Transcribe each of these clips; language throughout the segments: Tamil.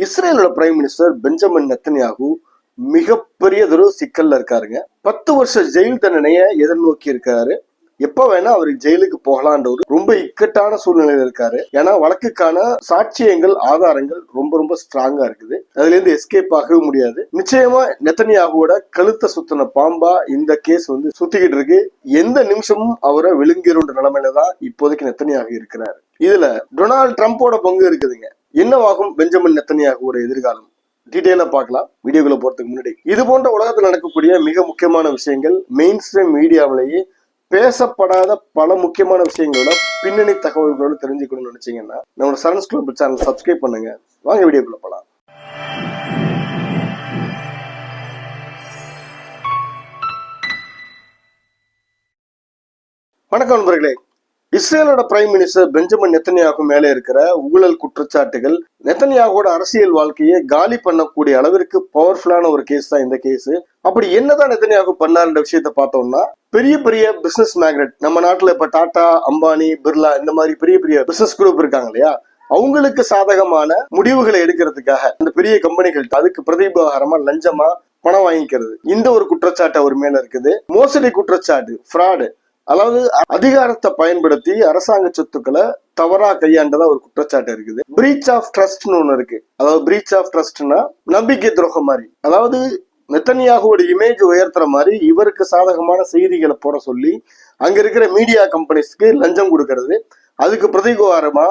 இஸ்ரேலோட பிரைம் மினிஸ்டர் பெஞ்சமின் நெத்தன்யாகு மிகப்பெரியதொரு சிக்கல்ல இருக்காருங்க. 10 வருஷ ஜெயில் தண்டனையை எதிர்நோக்கி இருக்காரு. எப்ப வேணா அவருக்கு ஜெயிலுக்கு போகலான்ற ஒரு ரொம்ப இக்கட்டான சூழ்நிலையில இருக்காரு. ஏன்னா வழக்குக்கான சாட்சியங்கள் ஆதாரங்கள் ரொம்ப ரொம்ப ஸ்ட்ராங்கா இருக்குது. அதுல இருந்து எஸ்கேப் ஆகவே முடியாது. நிச்சயமா நெத்தன்யாகுவோட கழுத்தை சுத்தின பாம்பா இந்த கேஸ் வந்து சுத்திக்கிட்டு இருக்கு. எந்த நிமிஷமும் அவரை விழுங்கிற நிலைமையில தான் இப்போதைக்கு நெத்தன்யாகு இருக்கிறாரு. இதுல டொனால்ட் ட்ரம்போட பங்கு இருக்குதுங்க. என்னவாகும் பெஞ்சமின் நெத்தன்யாகுவோட எதிர்காலம்? டீட்டெயிலா பார்க்கலாம். வீடியோக்குள்ள போறதுக்கு முன்னாடி இது போன்ற உலகத்தில் நடக்கக்கூடிய மிக முக்கியமான விஷயங்கள் மெயின் ஸ்ட்ரீம் மீடியாவிலேயே பேசப்படாத பல முக்கியமான விஷயங்களோட பின்னணி தகவல்களோட தெரிஞ்சுக்கணும்னு நினைச்சீங்கன்னா நம்மளோட சரண்ஸ் குளோபல் சேனல் சப்ஸ்கிரைப் பண்ணுங்க. வாங்க வீடியோக்குள்ள போலாம். வணக்கம் நண்பர்களே. இஸ்ரேலோட பிரைம் மினிஸ்டர் பெஞ்சமின் நெத்தன்யாகு மேலே இருக்கிற ஊழல் குற்றச்சாட்டுகள் நெத்தன்யாகுவோட அரசியல் வாழ்க்கையை காலி பண்ணக்கூடிய அளவிற்கு பவர்ஃபுல்லான ஒரு கேஸ் தான் இந்த கேஸ். அப்படி என்னதான் நெத்தன்யாகு பண்ணாருன்ற விஷயத்த பார்த்தோம்னா, பெரிய பெரிய பிசினஸ் மேக்னட் நம்ம நாட்டுல இப்ப டாடா, அம்பானி, பிர்லா இந்த மாதிரி பெரிய பெரிய பிசினஸ் குரூப் இருக்காங்க இல்லையா, அவங்களுக்கு சாதகமான முடிவுகளை எடுக்கிறதுக்காக அந்த பெரிய கம்பெனிகள் அதுக்கு பிரதிபகாரமா லஞ்சமா பணம் வாங்கிக்கிறது, இந்த ஒரு குற்றச்சாட்டு அவர் மேல இருக்குது. மோசடி குற்றச்சாட்டு, ஃப்ராடு, அதாவது அதிகாரத்தை பயன்படுத்தி அரசாங்க சொத்துக்களை தவறா கையாண்டதா ஒரு குற்றச்சாட்டு இருக்குது. பிரீச் ஆஃப் ட்ரஸ்ட்னு ஒண்ணு இருக்கு. அதாவது பிரீச் ஆஃப் ட்ரஸ்ட்னா நம்பிக்கை துரோகம் மாதிரி. அதாவது நெத்தன்யாகுவோட இமேஜ் உயர்த்துற மாதிரி இவருக்கு சாதகமான செய்திகளை போட சொல்லி அங்க இருக்கிற மீடியா கம்பெனிஸ்க்கு லஞ்சம் கொடுக்கறது, அதுக்கு பிரதிகாரமா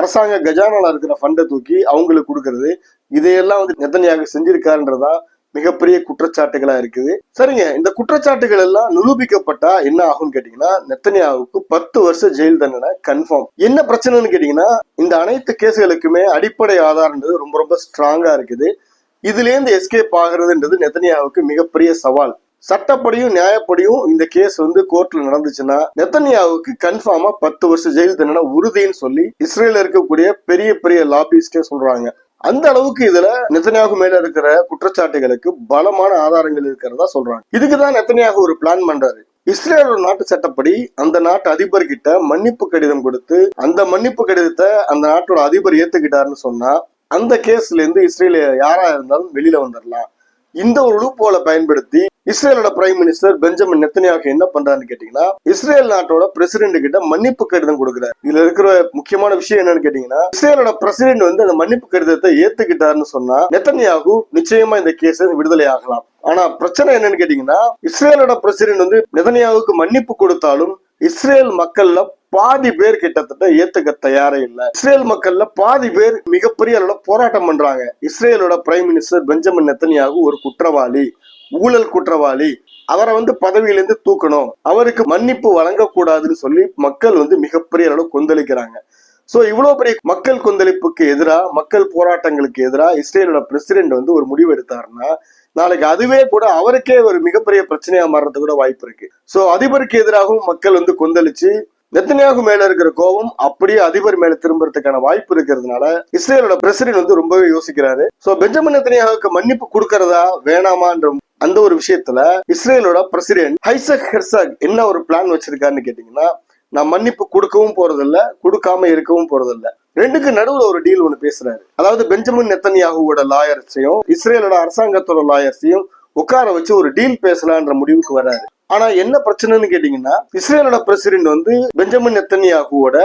அரசாங்க கஜானால இருக்கிற ஃபண்டை தூக்கி அவங்களுக்கு கொடுக்கறது, இதையெல்லாம் வந்து நெத்தன்யாகு செஞ்சிருக்காருன்றதா மிகப்பெரிய குற்றச்சாட்டுகளா இருக்குது. சரிங்க, இந்த குற்றச்சாட்டுகள் எல்லாம் நிரூபிக்கப்பட்டா என்ன ஆகும்னு கேட்டீங்கன்னா, நெத்தன்யாகுக்கு 10 வருஷம் ஜெயில் தண்டனை கன்ஃபார்ம். என்ன பிரச்சனைன்னு கேட்டீங்கன்னா, இந்த அனைத்து கேஸ்களுக்குமே அடிப்படை ஆதாரம்ன்றது ரொம்ப ரொம்ப ஸ்ட்ராங்கா இருக்குது. இதுல இருந்து எஸ்கேப் ஆகுறதுன்றது நெத்தன்யாகுக்கு மிகப்பெரிய சவால். சட்டப்படியும் நியாயப்படியும் இந்த கேஸ் வந்து கோர்ட்ல நடந்துச்சுன்னா நெத்தன்யாகுக்கு கன்ஃபார்மா 10 வருஷம் ஜெயில் தண்டனை உறுதின்னு சொல்லி இஸ்ரேல இருக்கக்கூடிய பெரிய பெரிய லாபிஸ்டே சொல்றாங்க. அந்த அளவுக்கு இதுல நெத்தன்யாகு மேல இருக்கிற குற்றச்சாட்டுகளுக்கு பலமான ஆதாரங்கள் இருக்கிறதா சொல்றாங்க. இதுக்குதான் நெத்தன்யாகு ஒரு பிளான் பண்றாரு. இஸ்ரேலோட நாட்டு சட்டப்படி அந்த நாட்டு அதிபர் கிட்ட மன்னிப்பு கடிதம் கொடுத்து அந்த மன்னிப்பு கடிதத்தை அந்த நாட்டோட அதிபர் ஏத்துக்கிட்டாருன்னு சொன்னா அந்த கேஸ்ல இருந்து இஸ்ரேல யாரா இருந்தாலும் வெளியில வந்துடலாம். இந்த ஒரு லூப்போல பயன்படுத்தி இஸ்ரேலோட பிரைம் மினிஸ்டர் பெஞ்சமின் நெத்தன்யாகு என்ன பண்றாருன்னு கேட்டீங்கன்னா, இஸ்ரேல் நாட்டோட பிரசிடென்ட் கிட்ட மன்னிப்பு கடிதம் கொடுக்குறாரு. இதுல இருக்கிற முக்கியமான விஷயம் என்னன்னு கேட்டீங்கன்னா, இஸ்ரேலோட பிரசிடென்ட் வந்து அந்த மன்னிப்பு கடிதத்தை ஏத்துக்கிட்டாருன்னு சொன்னா நெத்தன்யாகு நிச்சயமா இந்த கேஸ் விடுதலை ஆகலாம். ஆனா பிரச்சனை என்னன்னு கேட்டீங்கன்னா, இஸ்ரேலோட பிரசிடென்ட் வந்து நெத்தன்யாகுக்கு மன்னிப்பு கொடுத்தாலும் இஸ்ரேல் மக்கள்ல பாதி பேர் கிட்டத்தட்ட ஏத்துக்க தயாரே இல்ல. இஸ்ரேல் மக்கள்ல பாதி பேர் மிகப்பெரிய அளவுல போராட்டம் பண்றாங்க. இஸ்ரேலோட பிரைம் மினிஸ்டர் பெஞ்சமின் நெத்தன்யாகு ஒரு குற்றவாளி, ஊழல் குற்றவாளி, அவரை வந்து பதவியிலிருந்து தூக்கணும், அவருக்கு மன்னிப்பு வழங்கக்கூடாதுன்னு சொல்லி மக்கள் வந்து மிகப்பெரிய அளவு கொந்தளிக்கிறாங்க. சோ இவ்வளவு பெரிய மக்கள் கொந்தளிப்புக்கு எதிரா, மக்கள் போராட்டங்களுக்கு எதிரா இஸ்ரேலோட பிரசிடென்ட் வந்து ஒரு முடிவு எடுத்தாருன்னா நாளைக்கு அதுவே கூட அவருக்கே ஒரு மிகப்பெரிய பிரச்சனையா மாறுறது கூட வாய்ப்பு இருக்கு. சோ அதிபருக்கு எதிராகவும் மக்கள் வந்து கொந்தளிச்சு நெத்தன்யாகு மேல இருக்கிற கோபம் அப்படியே அதிபர் மேல திரும்புறதுக்கான வாய்ப்பு இருக்கிறதுனால இஸ்ரேலோட பிரசிடென்ட் வந்து ரொம்பவே யோசிக்கிறாரு. சோ பெஞ்சமின் நெத்தன்யாகுக்கு மன்னிப்பு கொடுக்கறதா வேணாமான்ற அந்த ஒரு விஷயத்துல இஸ்ரேலோட பிரசிடென்ட் ஐசக் ஹெர்சாக் என்ன ஒரு பிளான் வச்சிருக்காருன்னு கேட்டீங்கன்னா, நான் மன்னிப்பு கொடுக்கவும் போறதில்ல, கொடுக்காம இருக்கவும் போறதில்ல, ரெண்டுக்கு நடுவுல ஒரு டீல் ஒண்ணு பேசுறாரு. அதாவது பெஞ்சமின் நெத்தன்யாகுவோட லாயர்ஸையும் இஸ்ரேலோட அரசாங்கத்தோட லாயர்ஸையும் உட்கார வச்சு ஒரு டீல் பேசலான்ற முடிவுக்கு வர்றாரு. ஆனா என்ன பிரச்சனைன்னு கேட்டீங்கன்னா, இஸ்ரேலோட பிரசிடென்ட் வந்து பெஞ்சமின் நெத்தன்யாகுவோட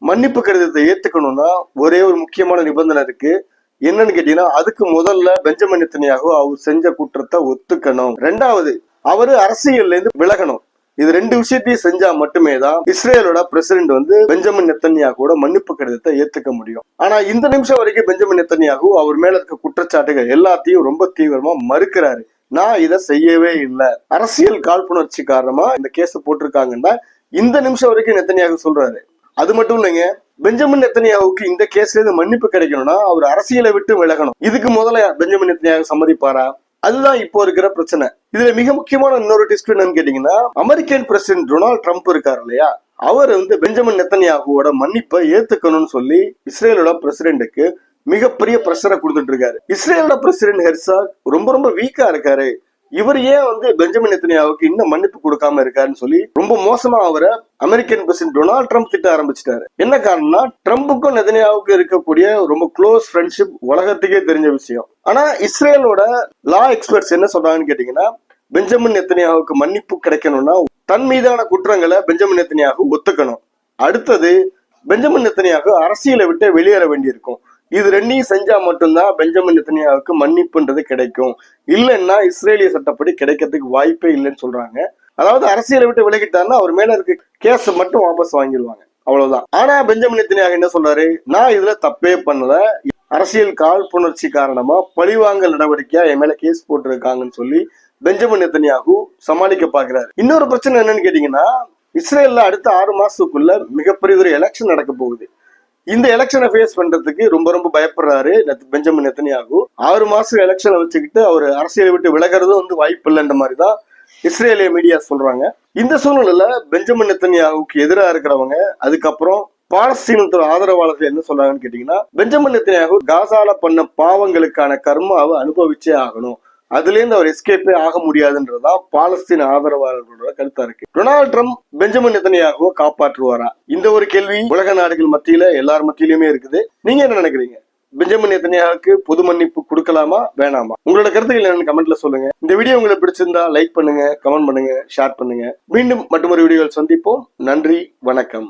மன்னிப்பு கடிதத்தை ஏத்துக்கணும்னா ஒரே ஒரு முக்கியமான நிபந்தனை இருக்கு. என்னன்னு கேட்டீங்கன்னா, அதுக்கு முதல்ல பெஞ்சமின் நெத்தன்யாகு அவர் செஞ்ச குற்றத்தை ஒத்துக்கணும், ரெண்டாவது அவரு அரசியல்ல இருந்து விலகணும். இது ரெண்டு விஷயத்தையும் செஞ்சா மட்டுமே தான் இஸ்ரேலோட பிரசிடென்ட் வந்து பெஞ்சமின் நெத்தன்யாகுவோட மன்னிப்பு கடிதத்தை ஏத்துக்க முடியும். ஆனா இந்த நிமிஷம் வரைக்கும் பெஞ்சமின் நெத்தன்யாகு அவர் மேல இருக்க குற்றச்சாட்டுகள் எல்லாத்தையும் ரொம்ப தீவிரமா மறுக்கிறாரு. நான் இதை செய்யவே இல்லை, அரசியல் காழ்ப்புணர்ச்சி காரணமா இந்த கேஸ் போட்டிருக்காங்கன்னா இந்த நிமிஷம் வரைக்கும் நெத்தன்யாகு சொல்றாரு. அது மட்டும் இல்லைங்க, பெஞ்சமின் நெத்தன்யாகுக்கு இந்த கேஸ்ல இருந்து மன்னிப்பு கிடைக்கணும்னா அவர் அரசியலை விட்டு விலகணும். இதுக்கு முதல்ல பெஞ்சமின் நெத்தன்யாகு சம்மதிப்பாரா? அதுதான் இப்போ இருக்கிற பிரச்சனை. இதுல மிக முக்கியமான இன்னொரு டிஸ்ட் என்னன்னு கேட்டீங்கன்னா, அமெரிக்கன் பிரசிடென்ட் டொனால்ட் ட்ரம்ப் இருக்காரு இல்லையா, அவர் வந்து பெஞ்சமின் நெத்தன்யாகுவோட மன்னிப்பை ஏத்துக்கணும்னு சொல்லி இஸ்ரேலோட பிரசிடென்ட்டுக்கு மிகப்பெரிய பிரஷரை கொடுத்துட்டு இருக்காரு. இஸ்ரேலோட பிரசிடென்ட் ஹெர்சாக் ரொம்ப ரொம்ப வீக்கா இருக்காரு, இவர் ஏன் பெஞ்சமின் நெத்தன்யாவுக்கு இன்னும் மன்னிப்பு கொடுக்காம இருக்காருன்னு சொல்லி ரொம்ப மோசமா அவரை அமெரிக்கன் பிரசிடென்ட் டொனால்ட் ட்ரம்ப் திட்ட ஆரம்பிச்சிட்டாரு. என்ன காரணம்னா, ட்ரம்புக்கும் நெத்தன்யாவுக்கும் இருக்கக்கூடிய ரொம்ப க்ளோஸ் ஃப்ரெண்ட்ஷிப் உலகத்துக்கே தெரிஞ்ச விஷயம். ஆனா இஸ்ரேலோட லா எக்ஸ்பர்ட்ஸ் என்ன சொல்றாங்கன்னு கேட்டீங்கன்னா, பெஞ்சமின் நெத்தன்யாவுக்கு மன்னிப்பு கிடைக்கணும்னா தன் மீதான குற்றங்களை பெஞ்சமின் நெத்தன்யாகு ஒத்துக்கணும். அடுத்தது, பெஞ்சமின் நெத்தன்யாகு அரசியலை விட்டு வெளியேற வேண்டியிருக்கும். இது ரெண்டையும் செஞ்சா மட்டும்தான் பெஞ்சமின் நெத்தன்யாவுக்கு மன்னிப்புன்றது கிடைக்கும். இல்லைன்னா இஸ்ரேலிய சட்டப்படி கிடைக்கிறதுக்கு வாய்ப்பே இல்லைன்னு சொல்றாங்க. அதாவது அரசியலை விட்டு விலகிட்டாருன்னா அவர் மேல இருக்க கேஸ் மட்டும் வாபஸ் வாங்கிடுவாங்க, அவ்வளவுதான். ஆனா பெஞ்சமின் நெத்தன்யாகு என்ன சொல்றாரு, நான் இதுல தப்பே பண்ணல, அரசியல் காழ்ப்புணர்ச்சி காரணமா பழிவாங்கல் நடவடிக்கையா என் மேல கேஸ் போட்டிருக்காங்கன்னு சொல்லி பெஞ்சமின் நெத்தன்யாகு சமாளிக்க பாக்குறாரு. இன்னொரு பிரச்சனை என்னன்னு கேட்டீங்கன்னா, இஸ்ரேல்ல அடுத்த 6 மாசத்துக்குள்ள மிகப்பெரிய ஒரு எலெக்ஷன் நடக்க போகுது. இந்த எலெக்ஷனை ஃபேஸ் பண்றதுக்கு ரொம்ப பயப்படுறாரு பெஞ்சமின் நெத்தன்யாகு. 6 மாசம் எலெக்ஷனை வச்சுக்கிட்டு அவர் அரசியலை விட்டு விலகிறதும் வாய்ப்பு இல்லைன்ற மாதிரிதான் இஸ்ரேலிய மீடியா சொல்றாங்க. இந்த சூழ்நிலையில பெஞ்சமின் நெத்தன்யாகுக்கு எதிராக இருக்கிறவங்க, அதுக்கப்புறம் பாலஸ்தீனத்தோட ஆதரவாளர்கள் என்ன சொல்றாங்கன்னு கேட்டீங்கன்னா, பெஞ்சமின் நெத்தன்யாகு காசால பண்ண பாவங்களுக்கான கர்மாவை அனுபவிச்சே ஆகணும், அதுல இருந்து அவர் எஸ்கேப்பே ஆக முடியாதுன்றதுதான் பாலஸ்தீன ஆதரவாளர்களோட கருத்தா இருக்கு. டொனால்ட் ட்ரம்ப் பெஞ்சமின் நெத்தன்யாகுவை காப்பாற்றுவாரா? இந்த ஒரு கேள்வி உலக நாடுகள் மத்தியில எல்லார் மத்தியிலுமே இருக்குது. நீங்க என்ன நினைக்கிறீங்க? பெஞ்சமின் நெத்தன்யாகுக்கு பொது மன்னிப்பு கொடுக்கலாமா வேணாமா? உங்களோட கருத்துக்கள் என்னன்னு கமெண்ட்ல சொல்லுங்க. இந்த வீடியோ உங்களுக்கு பிடிச்சிருந்தா லைக் பண்ணுங்க, கமெண்ட் பண்ணுங்க, ஷேர் பண்ணுங்க. மீண்டும் மற்றொரு வீடியோவில் சந்திப்போம். நன்றி, வணக்கம்.